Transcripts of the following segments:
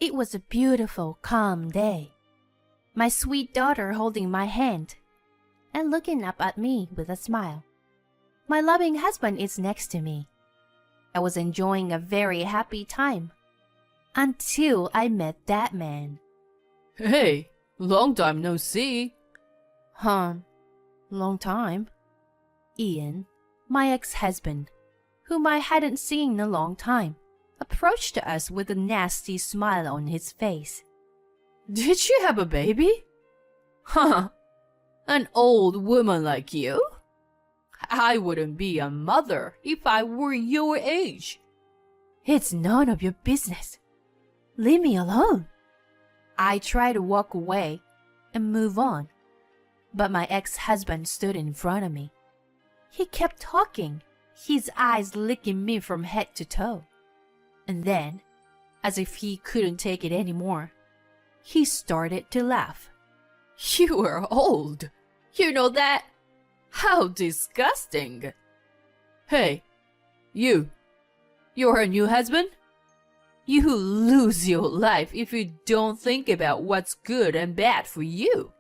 It was a beautiful, calm day. My sweet daughter holding my hand and looking up at me with a smile. My loving husband is next to me. I was enjoying a very happy time until I met that man. Hey, long time no see. Long time. Ian, my ex-husband, whom I hadn't seen in a long time, approached us with a nasty smile on his face. Did you have a baby? Huh, an old woman like you? I wouldn't be a mother if I were your age. It's none of your business. Leave me alone. I tried to walk away and move on, but my ex-husband stood in front of me. He kept talking, his eyes licking me from head to toe. And then, as if he couldn't take it anymore, he started to laugh. You are old. You know that? How disgusting. Hey, you're her new husband? You lose your life if you don't think about what's good and bad for you.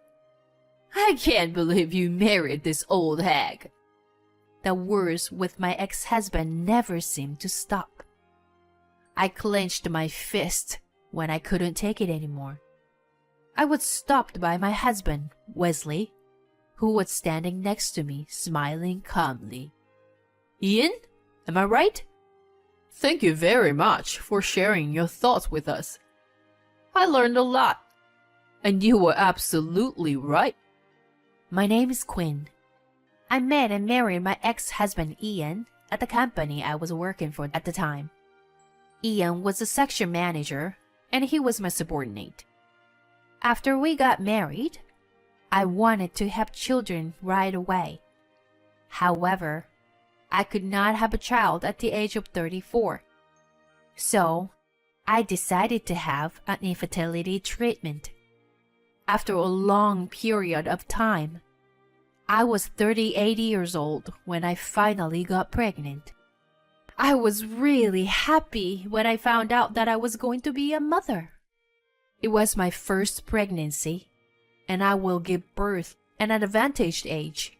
I can't believe you married this old hag. The words with my ex-husband never seemed to stop. I clenched my fist when I couldn't take it anymore. I was stopped by my husband, Wesley, who was standing next to me, smiling calmly. Ian, am I right? Thank you very much for sharing your thoughts with us. I learned a lot, and you were absolutely right. My name is Quinn. I met and married my ex-husband Ian at the company I was working for at the time. Ian was a section manager, and he was my subordinate. After we got married, I wanted to have children right away. However, I could not have a child at the age of 34. So, I decided to have an infertility treatment. After a long period of time, I was 38 years old when I finally got pregnant. I was really happy when I found out that I was going to be a mother. It was my first pregnancy, and I will give birth at an advantaged age.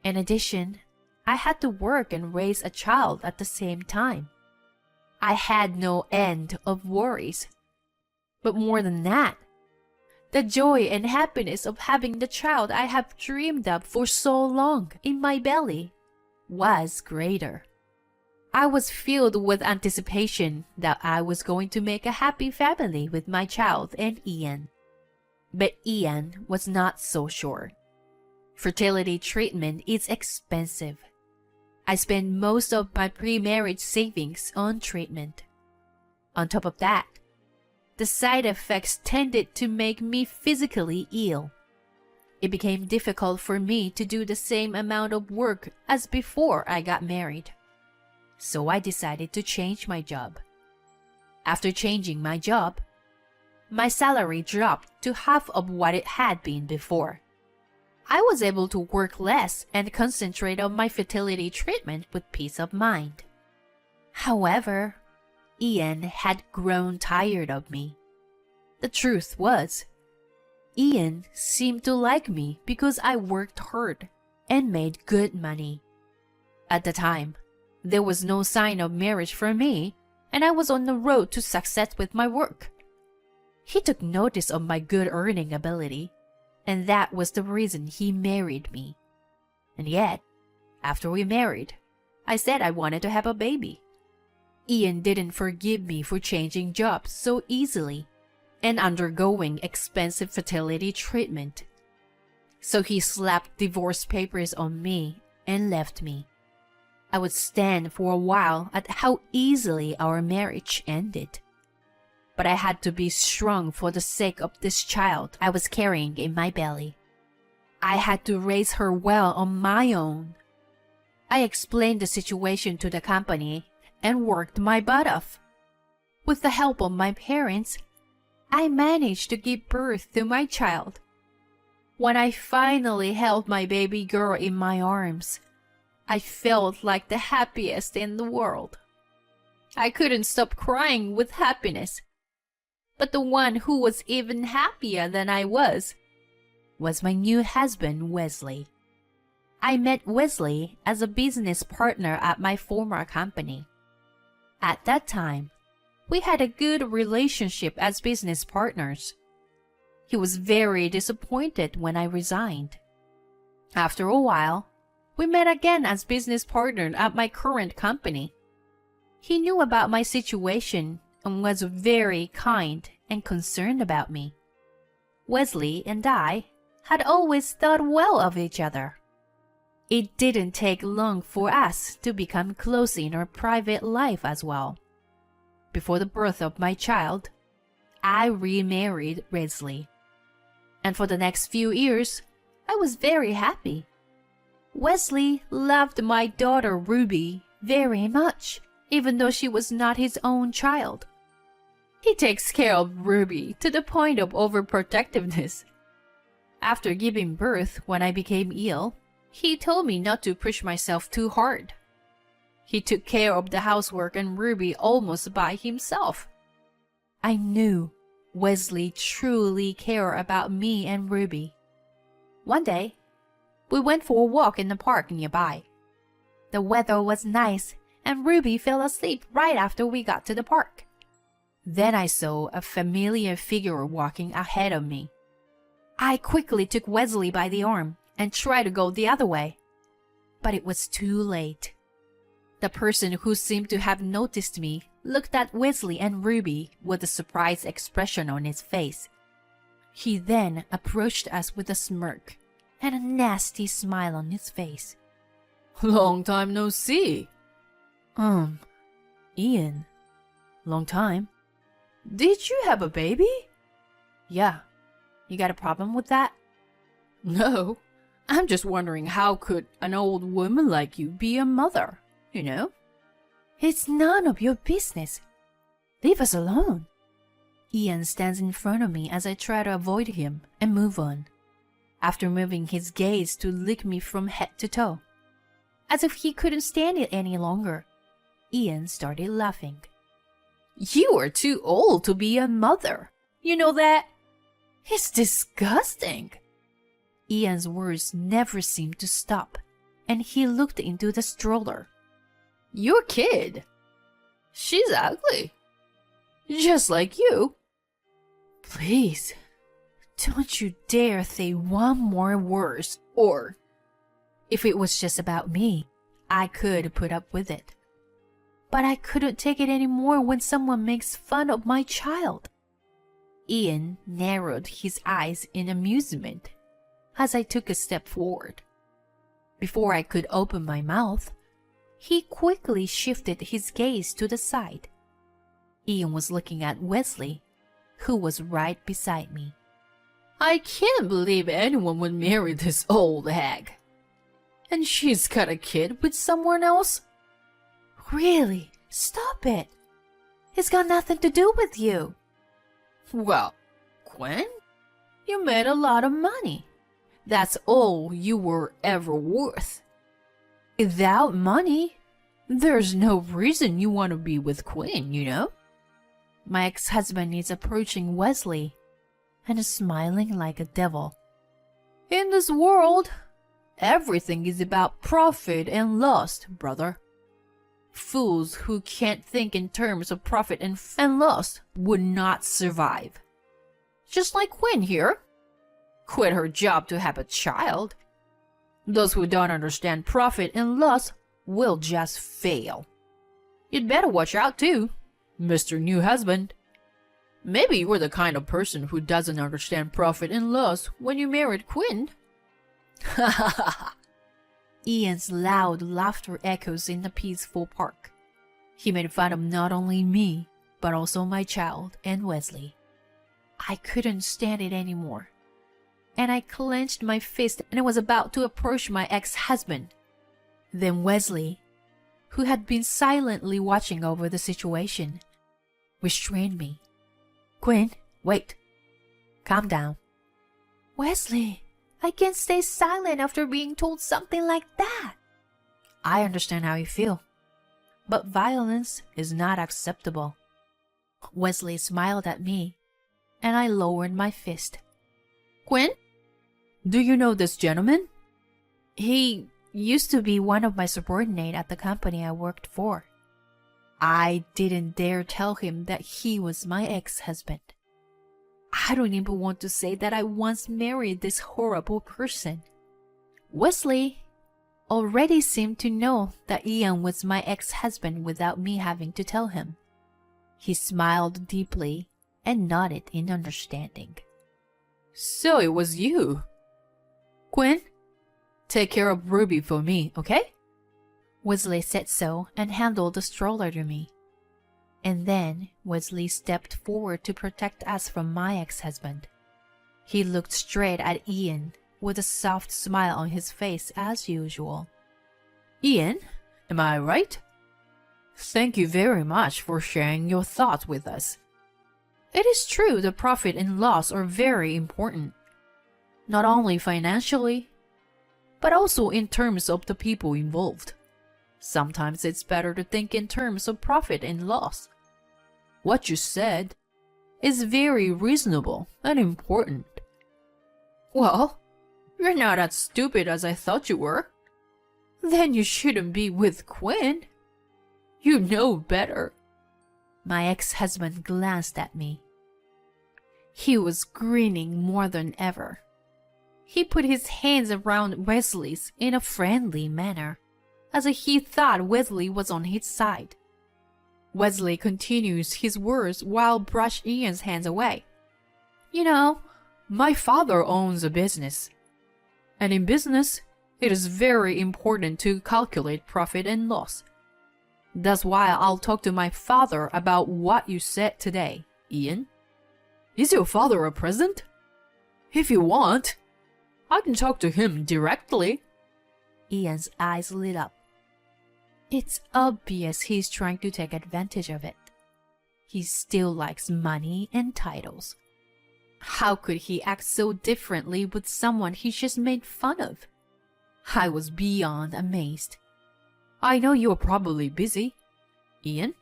In addition, I had to work and raise a child at the same time. I had no end of worries. But more than that, the joy and happiness of having the child I have dreamed of for so long in my belly was greater. I was filled with anticipation that I was going to make a happy family with my child and Ian. But Ian was not so sure. Fertility treatment is expensive. I spent most of my pre-marriage savings on treatment. On top of that, the side effects tended to make me physically ill. It became difficult for me to do the same amount of work as before I got married. So I decided to change my job. After changing my job, my salary dropped to half of what it had been before. I was able to work less and concentrate on my fertility treatment with peace of mind. However, Ian had grown tired of me. The truth was, Ian seemed to like me because I worked hard and made good money. At the time, there was no sign of marriage for me, and I was on the road to success with my work. He took notice of my good earning ability, and that was the reason he married me. And yet, after we married, I said I wanted to have a baby. Ian didn't forgive me for changing jobs so easily and undergoing expensive fertility treatment. So he slapped divorce papers on me and left me. I would stand for a while at how easily our marriage ended. But I had to be strong for the sake of this child I was carrying in my belly. I had to raise her well on my own. I explained the situation to the company and worked my butt off. With the help of my parents, I managed to give birth to my child. When I finally held my baby girl in my arms, I felt like the happiest in the world. I couldn't stop crying with happiness. But the one who was even happier than I was my new husband, Wesley. I met Wesley as a business partner at my former company. At that time, we had a good relationship as business partners. He was very disappointed when I resigned. After a while, we met again as business partners at my current company. He knew about my situation and was very kind and concerned about me. Wesley and I had always thought well of each other. It didn't take long for us to become close in our private life as well. Before the birth of my child, I remarried Wesley. And for the next few years, I was very happy. Wesley loved my daughter Ruby very much, even though she was not his own child. He takes care of Ruby to the point of overprotectiveness. After giving birth, when I became ill, he told me not to push myself too hard. He took care of the housework and Ruby almost by himself. I knew Wesley truly cared about me and Ruby. One day, we went for a walk in the park nearby. The weather was nice and Ruby fell asleep right after we got to the park. Then I saw a familiar figure walking ahead of me. I quickly took Wesley by the arm and tried to go the other way. But it was too late. The person who seemed to have noticed me looked at Wesley and Ruby with a surprised expression on his face. He then approached us with a smirk and a nasty smile on his face. Long time no see. Ian. Long time. Did you have a baby? Yeah. You got a problem with that? No. I'm just wondering how could an old woman like you be a mother, you know? It's none of your business. Leave us alone. Ian stands in front of me as I try to avoid him and move on, after moving his gaze to lick me from head to toe. As if he couldn't stand it any longer, Ian started laughing. You are too old to be a mother. You know that? It's disgusting. Ian's words never seemed to stop, and he looked into the stroller. Your kid. She's ugly. Just like you. Please, don't you dare say one more word. Or, if it was just about me, I could put up with it. But I couldn't take it anymore when someone makes fun of my child. Ian narrowed his eyes in amusement as I took a step forward. Before I could open my mouth, he quickly shifted his gaze to the side. Ian was looking at Wesley, who was right beside me. I can't believe anyone would marry this old hag. And she's got a kid with someone else? Really? Stop it. It's got nothing to do with you. Well, Quinn, you made a lot of money. That's all you were ever worth. Without money, there's no reason you want to be with Quinn, you know? My ex-husband is approaching Wesley and is smiling like a devil. In this world, everything is about profit and loss, brother. Fools who can't think in terms of profit and loss would not survive. Just like Quinn here. Quit her job to have a child. Those who don't understand profit and loss will just fail. You'd better watch out too, Mr. New Husband. Maybe you were the kind of person who doesn't understand profit and loss when you married Quinn. Ha ha ha. Ian's loud laughter echoes in the peaceful park. He made fun of not only me, but also my child and Wesley. I couldn't stand it anymore, and I clenched my fist and was about to approach my ex-husband. Then Wesley, who had been silently watching over the situation, restrained me. Quinn, wait. Calm down. Wesley, I can't stay silent after being told something like that. I understand how you feel, but violence is not acceptable. Wesley smiled at me and I lowered my fist. Quinn? Do you know this gentleman? He used to be one of my subordinates at the company I worked for. I didn't dare tell him that he was my ex-husband. I don't even want to say that I once married this horrible person. Wesley already seemed to know that Ian was my ex-husband without me having to tell him. He smiled deeply and nodded in understanding. So it was you. Quinn, take care of Ruby for me, okay? Wesley said so and handed the stroller to me. And then Wesley stepped forward to protect us from my ex-husband. He looked straight at Ian with a soft smile on his face as usual. Ian, am I right? Thank you very much for sharing your thoughts with us. It is true the profit and loss are very important, not only financially, but also in terms of the people involved. Sometimes it's better to think in terms of profit and loss. What you said is very reasonable and important. Well, you're not as stupid as I thought you were. Then you shouldn't be with Quinn. You know better. My ex-husband glanced at me. He was grinning more than ever. He put his hands around Wesley's in a friendly manner, as if he thought Wesley was on his side. Wesley continues his words while brushed Ian's hands away. You know, my father owns a business. And in business, it is very important to calculate profit and loss. That's why I'll talk to my father about what you said today, Ian. Is your father a present? If you want, I can talk to him directly. Ian's eyes lit up. It's obvious he's trying to take advantage of it. He still likes money and titles. How could he act so differently with someone he just made fun of? I was beyond amazed. I know you're probably busy, Ian,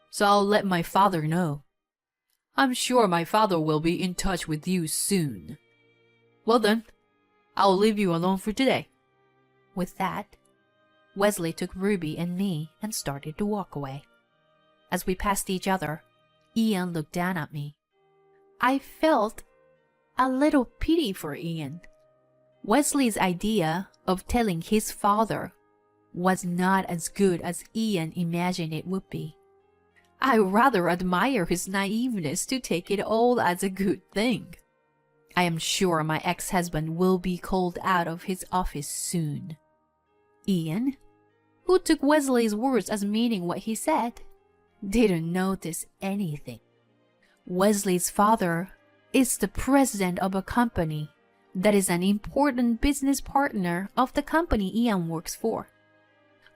so I'll let my father know. I'm sure my father will be in touch with you soon. Well then, I'll leave you alone for today. With that, Wesley took Ruby and me and started to walk away. As we passed each other, Ian looked down at me. I felt a little pity for Ian. Wesley's idea of telling his father was not as good as Ian imagined it would be. I rather admire his naiveness to take it all as a good thing. I am sure my ex-husband will be called out of his office soon. Ian, who took Wesley's words as meaning what he said, didn't notice anything. Wesley's father is the president of a company that is an important business partner of the company Ian works for.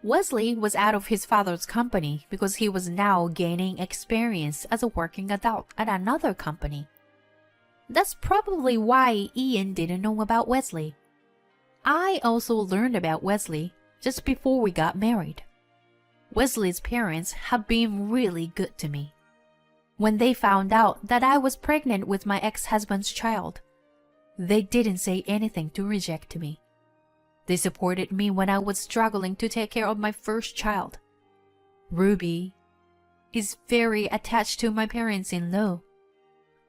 Wesley was out of his father's company because he was now gaining experience as a working adult at another company. That's probably why Ian didn't know about Wesley. I also learned about Wesley just before we got married. Wesley's parents have been really good to me. When they found out that I was pregnant with my ex-husband's child, they didn't say anything to reject me. They supported me when I was struggling to take care of my first child. Ruby is very attached to my parents-in-law,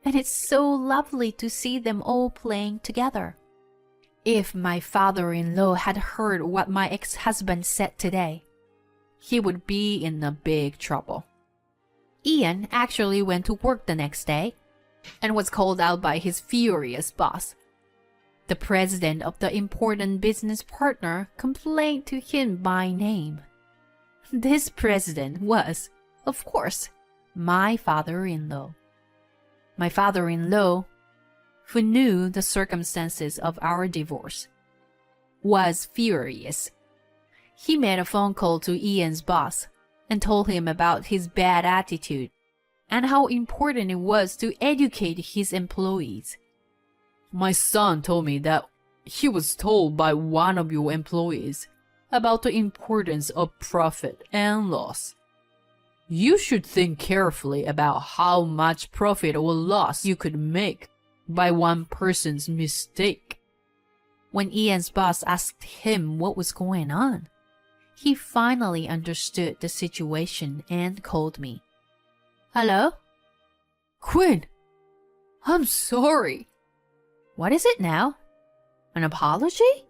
and it's so lovely to see them all playing together. If my father-in-law had heard what my ex-husband said today, he would be in a big trouble. Ian actually went to work the next day and was called out by his furious boss. The president of the important business partner complained to him by name. This president was, of course, my father-in-law. My father-in-law, who knew the circumstances of our divorce, was furious. He made a phone call to Ian's boss and told him about his bad attitude and how important it was to educate his employees. My son told me that he was told by one of your employees about the importance of profit and loss. You should think carefully about how much profit or loss you could make by one person's mistake. When Ian's boss asked him what was going on, he finally understood the situation and called me. Hello? Quinn, I'm sorry. What is it now? An apology?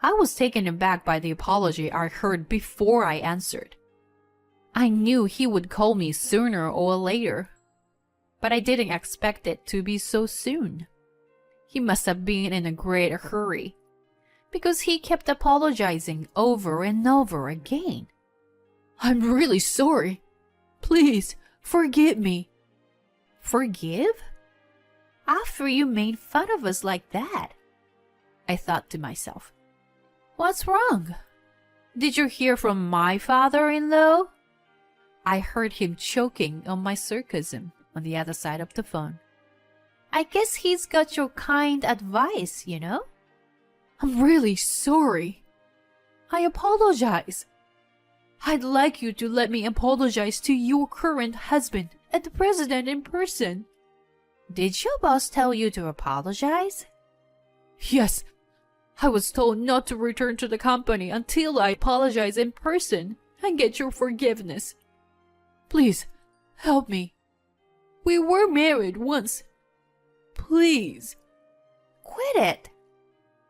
I was taken aback by the apology I heard before I answered. I knew he would call me sooner or later, but I didn't expect it to be so soon. He must have been in a great hurry, because he kept apologizing over and over again. I'm really sorry. Please, forgive me. Forgive? After you made fun of us like that? I thought to myself. What's wrong? Did you hear from my father-in-law? I heard him choking on my sarcasm on the other side of the phone. I guess he's got your kind advice, you know? I'm really sorry. I apologize. I'd like you to let me apologize to your current husband and the president in person. Did your boss tell you to apologize? Yes. I was told not to return to the company until I apologize in person and get your forgiveness. Please, help me. We were married once. Please. Quit it.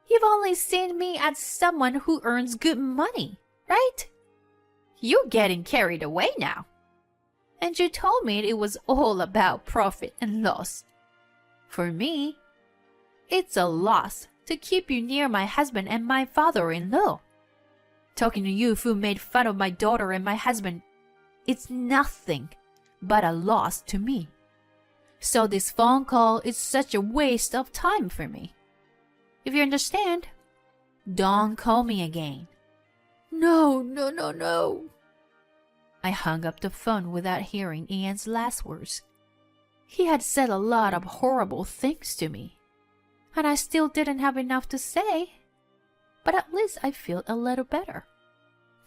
You've only seen me as someone who earns good money, right? You're getting carried away now. And you told me it was all about profit and loss. For me, it's a loss to keep you near my husband and my father-in-law. Talking to you who made fun of my daughter and my husband, it's nothing but a loss to me. So this phone call is such a waste of time for me. If you understand, don't call me again. No. I hung up the phone without hearing Ian's last words. He had said a lot of horrible things to me, and I still didn't have enough to say. But at least I feel a little better.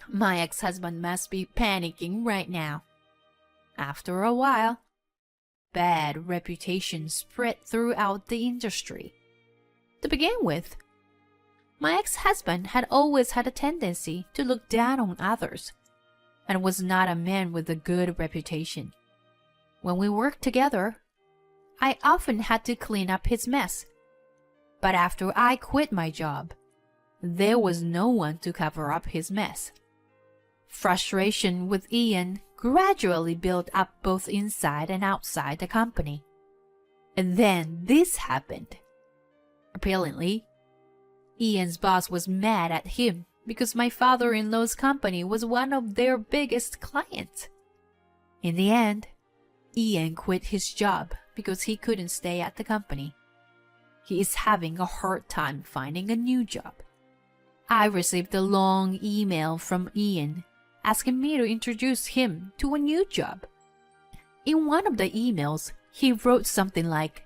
My ex-husband must be panicking right now. After a while, bad reputation spread throughout the industry. To begin with, my ex-husband had always had a tendency to look down on others, and was not a man with a good reputation. When we worked together, I often had to clean up his mess. But after I quit my job, there was no one to cover up his mess. Frustration with Ian gradually built up both inside and outside the company. And then this happened. Apparently, Ian's boss was mad at him because my father-in-law's company was one of their biggest clients. In the end, Ian quit his job because he couldn't stay at the company. He is having a hard time finding a new job. I received a long email from Ian asking me to introduce him to a new job. In one of the emails, he wrote something like,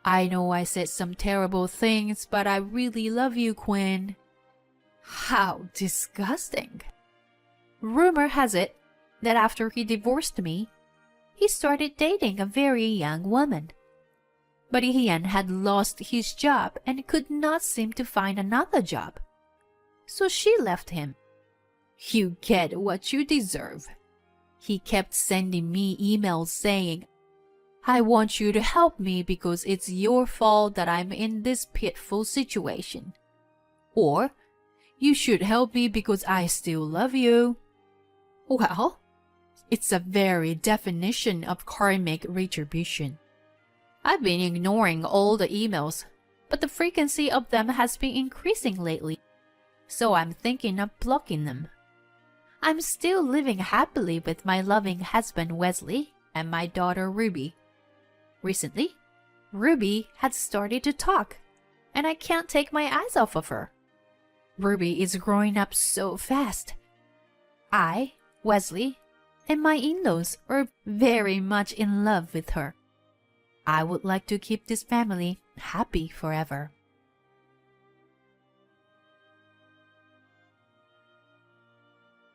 I know I said some terrible things, but I really love you, Quinn. How disgusting. Rumor has it that after he divorced me, he started dating a very young woman. But Ian had lost his job and could not seem to find another job. So she left him. You get what you deserve. He kept sending me emails saying, I want you to help me because it's your fault that I'm in this pitiful situation. Or, you should help me because I still love you. Well, it's a very definition of karmic retribution. I've been ignoring all the emails, but the frequency of them has been increasing lately, so I'm thinking of blocking them. I'm still living happily with my loving husband Wesley and my daughter Ruby. Recently, Ruby had started to talk, and I can't take my eyes off of her. Ruby is growing up so fast. I, Wesley, and my in-laws are very much in love with her. I would like to keep this family happy forever.